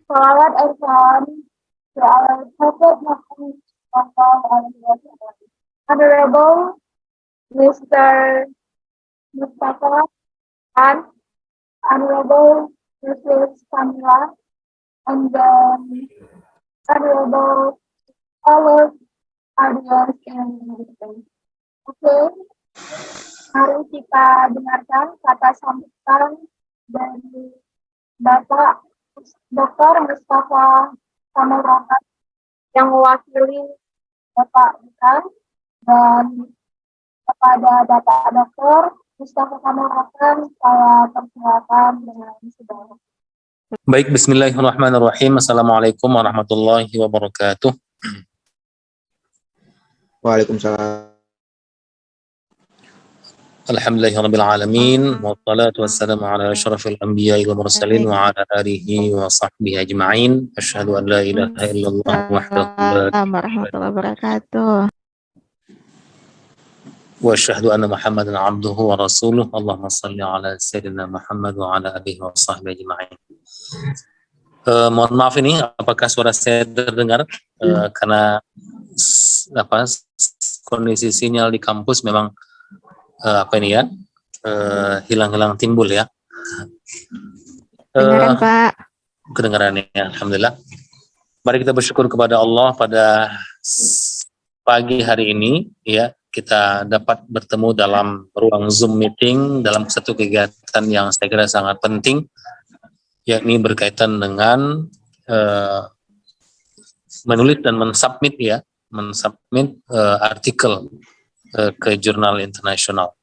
Salawat and salam to our Prophet Muhammad sallallahu alaihi wasallam. Honorable Mr. Mustafa and Honorable Mrs. Kamila and Honorable all audience and everything. Oke, mari kita dengarkan kata sambutan dari Bapak Dr. Mustafa Kamal Rahmat yang mewakili Bapak Bukan dan kepada Bapak Dr. Mustafa Kamal Rahmat saya persilakan dengan segala. Baik, bismillahirrahmanirrahim. Assalamualaikum warahmatullahi wabarakatuh. Waalaikumsalam. Alhamdulillahirabbil alamin wassalatu wassalamu ala asyrafil anbiya'i wal mursalin wa ala alihi wa sahbihi ajma'in. Asyhadu an la ilaha illallah wahdahu la warahmatullahi wabarakatuh. wa asyhadu anna Muhammadan 'abduhu wa rasuluh. Allahumma shalli ala sayyidina Muhammad wa ala alihi wa sahbihi ajma'in. Mohon maaf ini apakah suara saya terdengar karena kondisi sinyal di kampus memang hilang-hilang timbul ya. Kedengaran Pak. Kedengaran ya, alhamdulillah. Mari kita bersyukur kepada Allah pada pagi hari ini ya, kita dapat bertemu dalam ruang Zoom meeting dalam satu kegiatan yang saya kira sangat penting, yakni berkaitan dengan menulis dan mensubmit artikel ke jurnal internasional.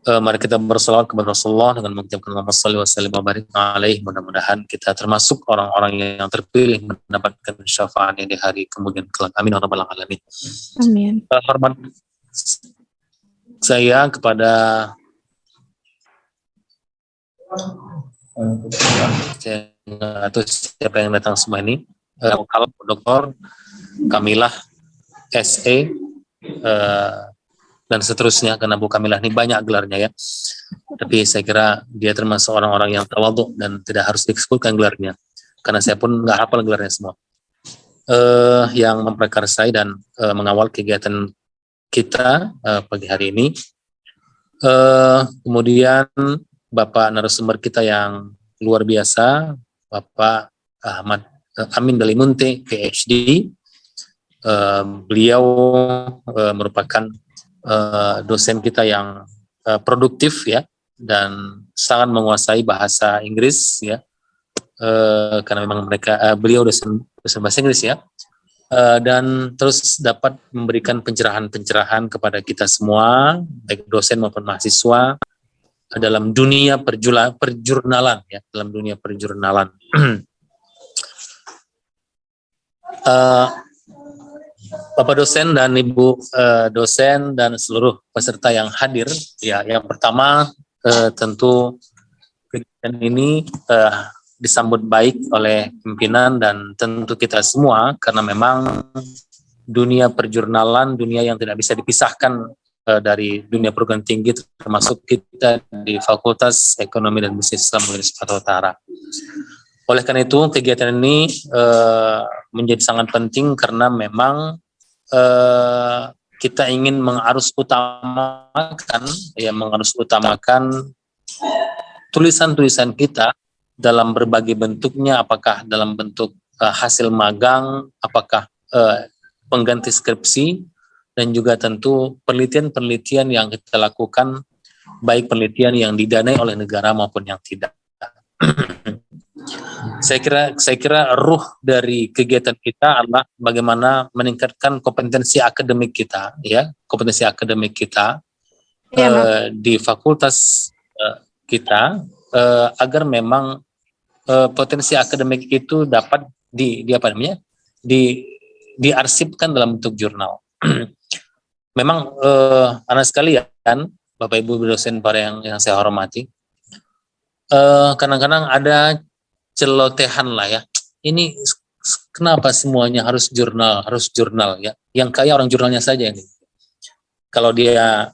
Mari kita bersalawat kepada Rasulullah dengan mengucapkan Allahumma shalli wa sallim wa barik alaihi. Mudah-mudahan kita termasuk orang-orang yang terpilih mendapatkan syafaatnya di hari kemudian kelak. Amin ya rabbal alamin. Amin. Hormat saya kepada atau siapa yang datang semua ini, Dr. Kamilah SE dan seterusnya, karena Bu Kamilah ini banyak gelarnya ya, tapi saya kira dia termasuk orang-orang yang tawadhu dan tidak harus disebutkan gelarnya, karena saya pun nggak hafal gelarnya semua, yang memprakarsai dan mengawal kegiatan kita pagi hari ini. Kemudian Bapak narasumber kita yang luar biasa, Bapak Ahmad Amin Dalimunte, PhD. Beliau merupakan dosen kita yang produktif ya, dan sangat menguasai bahasa Inggris ya, karena memang beliau dosen bahasa Inggris ya, dan terus dapat memberikan pencerahan-pencerahan kepada kita semua, baik dosen maupun mahasiswa dalam dunia perjurnalan ya, dalam dunia perjurnalan. Bapak dosen dan Ibu dosen dan seluruh peserta yang hadir ya, yang pertama tentu kegiatan ini disambut baik oleh pimpinan dan tentu kita semua, karena memang dunia perjurnalan, dunia yang tidak bisa dipisahkan dari dunia perguruan tinggi, termasuk kita di Fakultas Ekonomi dan Bisnis Islam Universitas Utara. Oleh karena itu kegiatan ini menjadi sangat penting, karena memang kita ingin mengarus utamakan tulisan-tulisan kita dalam berbagai bentuknya, apakah dalam bentuk hasil magang, apakah pengganti skripsi, dan juga tentu penelitian-penelitian yang kita lakukan, baik penelitian yang didanai oleh negara maupun yang tidak. Saya kira ruh dari kegiatan kita adalah bagaimana meningkatkan kompetensi akademik kita ya, di fakultas kita, agar memang potensi akademik itu dapat diarsipkan dalam bentuk jurnal. Memang anak sekalian, Bapak Ibu dosen para yang saya hormati, kadang-kadang ada celotehan lah ya, ini kenapa semuanya harus jurnal ya, yang kaya orang jurnalnya saja ini. Kalau dia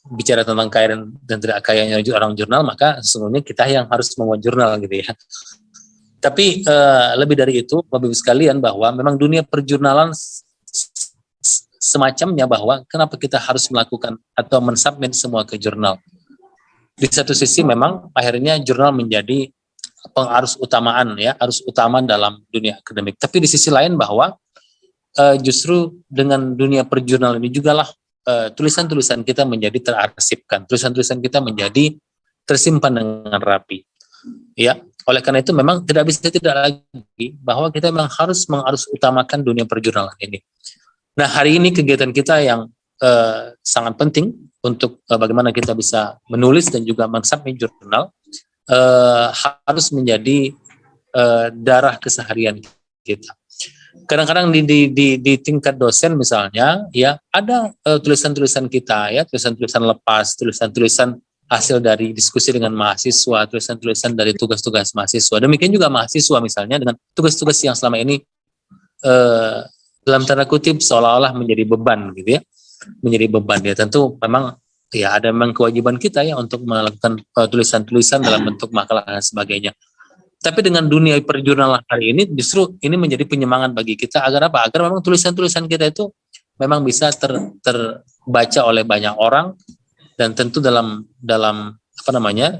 bicara tentang kaya dan tidak kayanya orang jurnal, maka sesungguhnya kita yang harus membuat jurnal gitu ya. Tapi lebih dari itu, Bapak Ibu sekalian, bahwa memang dunia perjurnalan semacamnya, bahwa kenapa kita harus melakukan atau mensubmit semua ke jurnal. Di satu sisi memang akhirnya jurnal menjadi pengarus utamaan, ya, arus utama dalam dunia akademik. Tapi di sisi lain bahwa justru dengan dunia perjurnal ini jugalah tulisan-tulisan kita menjadi terarsipkan, tulisan-tulisan kita menjadi tersimpan dengan rapi. Ya, oleh karena itu memang tidak bisa tidak lagi bahwa kita memang harus mengarus utamakan dunia perjurnalan ini. Nah, hari ini kegiatan kita yang sangat penting untuk bagaimana kita bisa menulis dan juga mensubmit jurnal harus menjadi darah keseharian kita. Kadang-kadang di tingkat dosen misalnya, ya ada tulisan-tulisan kita, ya tulisan-tulisan lepas, tulisan-tulisan hasil dari diskusi dengan mahasiswa, tulisan-tulisan dari tugas-tugas mahasiswa. Demikian juga mahasiswa misalnya dengan tugas-tugas yang selama ini dalam tanda kutip seolah-olah menjadi beban gitu ya, menjadi beban. Ya tentu memang ya ada memang kewajiban kita ya untuk melakukan tulisan-tulisan dalam bentuk makalah dan sebagainya. Tapi dengan dunia perjurnalan hari ini justru ini menjadi penyemangat bagi kita agar apa? Agar memang tulisan-tulisan kita itu memang bisa terbaca oleh banyak orang, dan tentu dalam apa namanya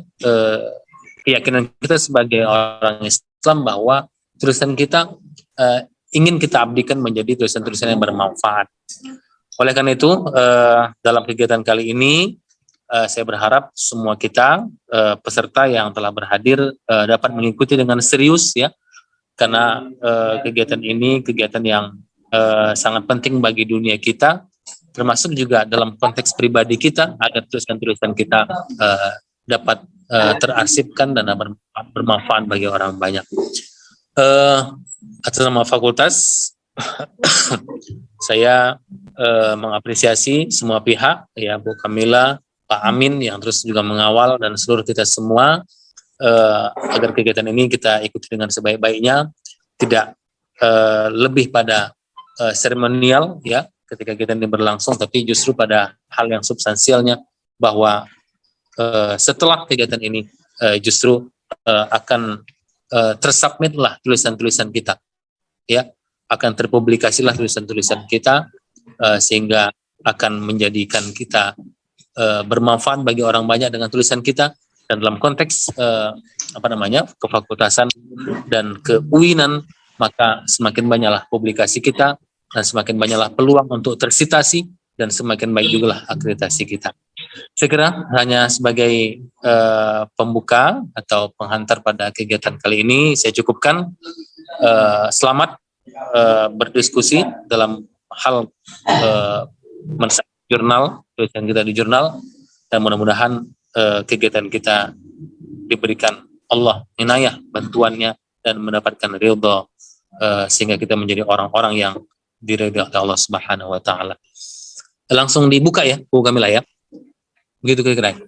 keyakinan kita sebagai orang Islam bahwa tulisan kita ingin kita abdikan menjadi tulisan-tulisan yang bermanfaat. Oleh karena itu dalam kegiatan kali ini saya berharap semua kita peserta yang telah berhadir dapat mengikuti dengan serius ya, karena kegiatan ini kegiatan yang sangat penting bagi dunia kita, termasuk juga dalam konteks pribadi kita agar tulisan-tulisan kita dapat terarsipkan dan bermanfaat bagi orang banyak. Atas nama fakultas saya mengapresiasi semua pihak ya, Bu Kamila, Pak Amin yang terus juga mengawal, dan seluruh kita semua agar kegiatan ini kita ikuti dengan sebaik-baiknya, tidak lebih pada seremonial ya ketika kegiatan ini berlangsung, tapi justru pada hal yang substansialnya, bahwa setelah kegiatan ini justru akan tersubmitlah tulisan-tulisan kita ya, akan terpublikasilah tulisan-tulisan kita sehingga akan menjadikan kita bermanfaat bagi orang banyak dengan tulisan kita. Dan dalam konteks kefakultasan dan keuinan, maka semakin banyaklah publikasi kita dan semakin banyaklah peluang untuk tersitasi, dan semakin baik juga lah akreditasi kita. Saya kira hanya sebagai pembuka atau penghantar pada kegiatan kali ini saya cukupkan. Selamat berdiskusi dalam hal jurnal, tulisan kita di jurnal, dan mudah-mudahan kegiatan kita diberikan Allah inayah bantuannya dan mendapatkan ridha sehingga kita menjadi orang-orang yang diridhai oleh Allah Subhanahu wa taala. Langsung dibuka ya, Bu Kamila ya. Begitu kira-kira.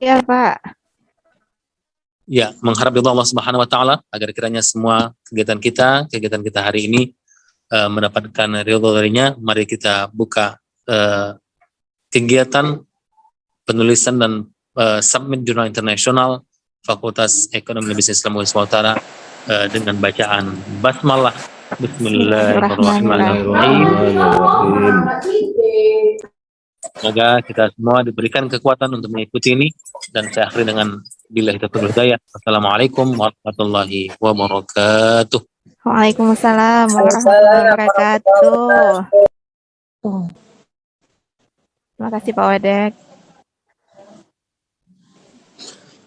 Iya, Pak. Ya, mengharap ridha Allah Subhanahu wa taala agar kiranya semua kegiatan kita hari ini mendapatkan ridha darinya. Mari kita buka kegiatan penulisan dan submit jurnal internasional Fakultas Ekonomi dan Bisnis Islam Utara dengan bacaan basmalah. Bismillahirrahmanirrahim. Semoga kita semua diberikan kekuatan untuk mengikuti ini, dan saya akhiri dengan billahi taufiq wal hidayah. Assalamualaikum warahmatullahi wabarakatuh. Waalaikumsalam warahmatullahi wabarakatuh. Terima kasih Pak Wadek.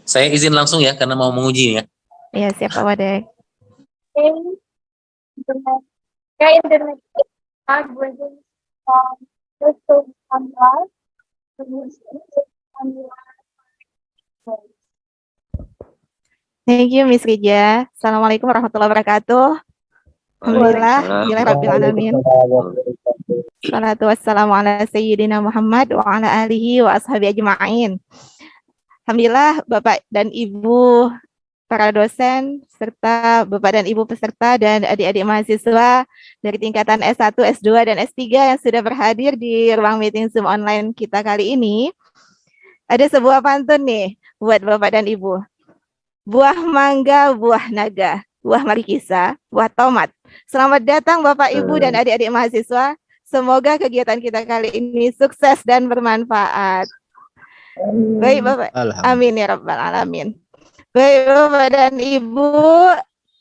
Saya izin langsung ya karena mau menguji ya. Iya, siap Pak Wadek. Internet Thank you Miss Rija. Assalamualaikum warahmatullahi wabarakatuh. Alhamdulillah, rabbil alamin. Salatu wassalamu ala sayyidina Muhammad wa ala alihi wa ashabi ajma'in. Alhamdulillah Bapak dan Ibu para dosen serta Bapak dan Ibu peserta dan adik-adik mahasiswa dari tingkatan S1, S2 dan S3 yang sudah berhadir di ruang meeting Zoom online kita kali ini. Ada sebuah pantun nih buat Bapak dan Ibu. buah mangga, buah naga, buah marikisa, buah tomat. Selamat datang Bapak Ibu dan adik-adik mahasiswa. Semoga kegiatan kita kali ini sukses dan bermanfaat. Baik Bapak, amin ya rabbal alamin. Baik Bapak dan Ibu,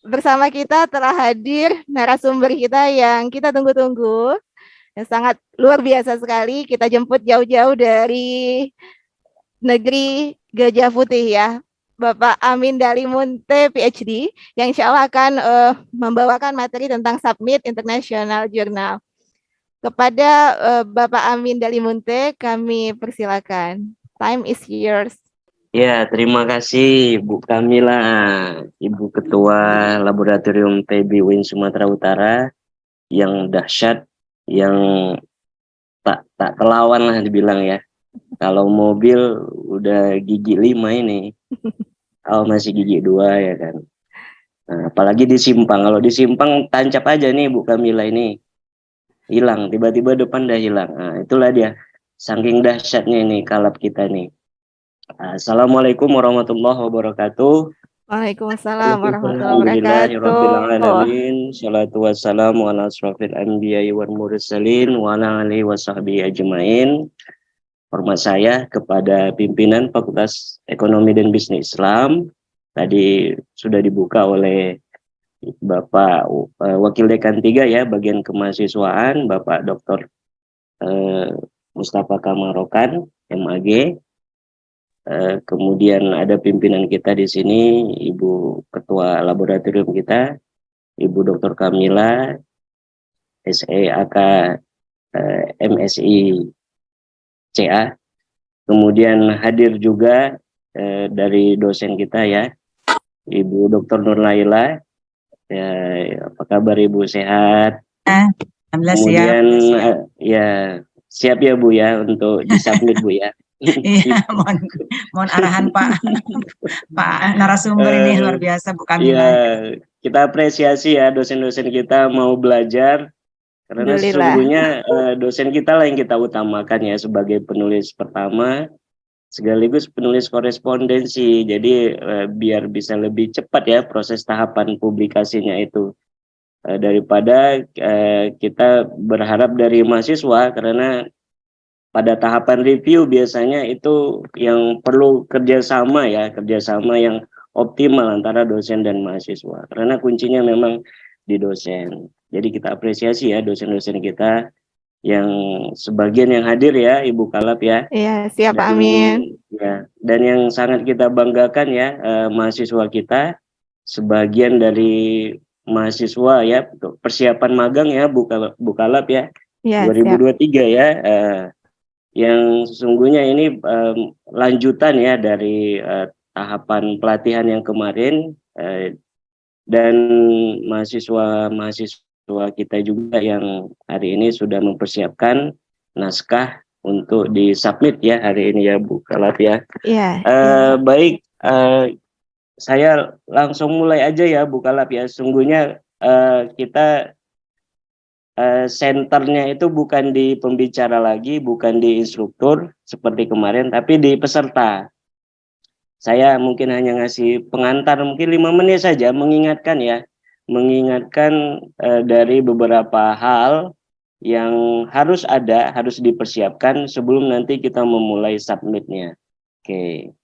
bersama kita telah hadir narasumber kita yang kita tunggu-tunggu, yang sangat luar biasa sekali. Kita jemput jauh-jauh dari negeri Gajah Putih ya, Bapak Amin Dalimunte PhD, yang insya Allah akan membawakan materi tentang Submit International Journal. Kepada Bapak Amin Dalimunte, kami persilakan. Time is yours. Ya, terima kasih Bu Kamila, Ibu Ketua Laboratorium TB UIN Sumatera Utara, yang dahsyat, yang tak terlawan lah dibilang ya. Kalau mobil udah gigi 5 ini, kalau masih gigi 2 ya kan. Nah, apalagi di Simpang, kalau di Simpang tancap aja nih Bu Kamila ini, hilang, tiba-tiba depan dah hilang. Nah, itulah dia, saking dahsyatnya ini kalap kita nih. Assalamualaikum warahmatullahi wabarakatuh. Waalaikumsalam warahmatullahi wabarakatuh. Salatu wassalamu ala asrofil anbiya'i wal mursalin wa ala alihi wa sahbihi ajma'in. Hormat saya kepada pimpinan Fakultas Ekonomi dan Bisnis Islam. Tadi sudah dibuka oleh Bapak Wakil Dekan 3 ya, bagian kemahasiswaan, Bapak Dr. Mustafa Kamal Rokan, MAG. Kemudian ada pimpinan kita di sini, Ibu Ketua Laboratorium kita, Ibu Dr. Kamila, SEAK MSI CA. Kemudian hadir juga dari dosen kita ya, Ibu Dr. Nur Laila. Ya, apa kabar Ibu, sehat? Kemudian ya siap ya Bu ya untuk disubmit Bu ya. Iya, mohon arahan Pak narasumber ini luar biasa Bu Kamila. Iya, kita apresiasi ya dosen-dosen kita mau belajar, karena sesungguhnya dosen kita lah yang kita utamakan ya sebagai penulis pertama sekaligus penulis korespondensi. Jadi biar bisa lebih cepat ya proses tahapan publikasinya itu, daripada kita berharap dari mahasiswa, karena pada tahapan review biasanya itu yang perlu kerjasama ya, kerjasama yang optimal antara dosen dan mahasiswa, karena kuncinya memang di dosen. Jadi kita apresiasi ya dosen-dosen kita yang sebagian yang hadir ya Ibu Kalap ya. Iya, siap Pak Amin. Ya, dan yang sangat kita banggakan ya, mahasiswa kita sebagian dari mahasiswa ya persiapan magang ya Bu Kalap ya, ya 2023 siap. Ya. Yang sesungguhnya ini lanjutan ya dari tahapan pelatihan yang kemarin, dan mahasiswa kita juga yang hari ini sudah mempersiapkan naskah untuk disubmit ya hari ini ya Bu Kalap ya. Baik, saya langsung mulai aja ya Bu Kalap ya. Sungguhnya kita senternya itu bukan di pembicara lagi, bukan di instruktur seperti kemarin, tapi di peserta. Saya mungkin hanya ngasih pengantar mungkin 5 menit saja, mengingatkan ya, mengingatkan dari beberapa hal yang harus ada, harus dipersiapkan sebelum nanti kita memulai submitnya. Oke.